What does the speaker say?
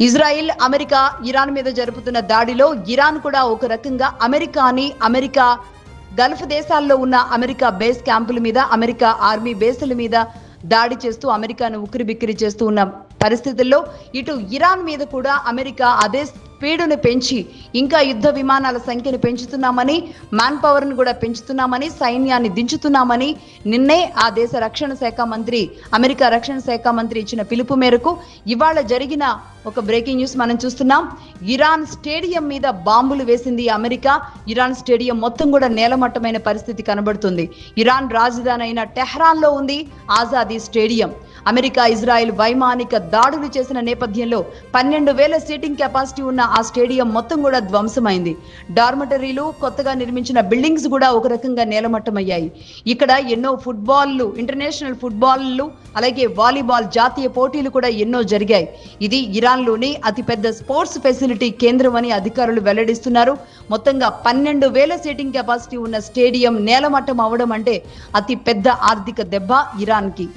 Israel America Iran మీద జరుపుతున్న దాడిలో ఇరాన్ కూడా ఒక రకంగా అమెరికా గల్ఫ్ దేశాల్లో ఉన్న అమెరికా బేస్ క్యాంపుల మీద, అమెరికా ఆర్మీ బేస్ల మీద దాడి చేస్తూ అమెరికాను ఉక్కిరిబిక్కిరి చేస్తూ ఉన్న పరిస్థితుల్లో ఇటు ఇరాన్ మీద కూడా అమెరికా అదే స్పీడును పెంచి ఇంకా యుద్ధ విమానాల సంఖ్యను పెంచుతున్నామని, మ్యాన్ పవర్ను కూడా పెంచుతున్నామని, సైన్యాన్ని దించుతున్నామని నిన్నే ఆ దేశ రక్షణ శాఖ మంత్రి, అమెరికా రక్షణ శాఖ మంత్రి ఇచ్చిన పిలుపు మేరకు ఇవాళ జరిగిన ఒక బ్రేకింగ్ న్యూస్ మనం చూస్తున్నాం. ఇరాన్ స్టేడియం మీద బాంబులు వేసింది అమెరికా. ఇరాన్ స్టేడియం మొత్తం కూడా నేలమట్టమైన పరిస్థితి కనబడుతుంది. ఇరాన్ రాజధాని అయిన టెహ్రాన్లో ఉంది ఆజాదీ స్టేడియం. అమెరికా ఇజ్రాయెల్ వైమానిక దాడులు చేసిన నేపథ్యంలో 12,000 సీటింగ్ కెపాసిటీ ఉన్న ఆ స్టేడియం మొత్తం కూడా ధ్వంసమైంది. డార్మటరీలు, కొత్తగా నిర్మించిన బిల్డింగ్స్ కూడా ఒక రకంగా నేలమట్టమయ్యాయి. ఇక్కడ ఎన్నో ఫుట్బాల్లు, ఇంటర్నేషనల్ ఫుట్బాల్లు, అలాగే వాలీబాల్ జాతీయ పోటీలు కూడా ఎన్నో జరిగాయి. ఇది ఇరాన్లోని అతిపెద్ద స్పోర్ట్స్ ఫెసిలిటీ కేంద్రం అని అధికారులు వెల్లడిస్తున్నారు. మొత్తంగా 12,000 సీటింగ్ కెపాసిటీ ఉన్న స్టేడియం నేలమట్టం అవడం అంటే అతి పెద్ద ఆర్థిక దెబ్బ ఇరాన్కి.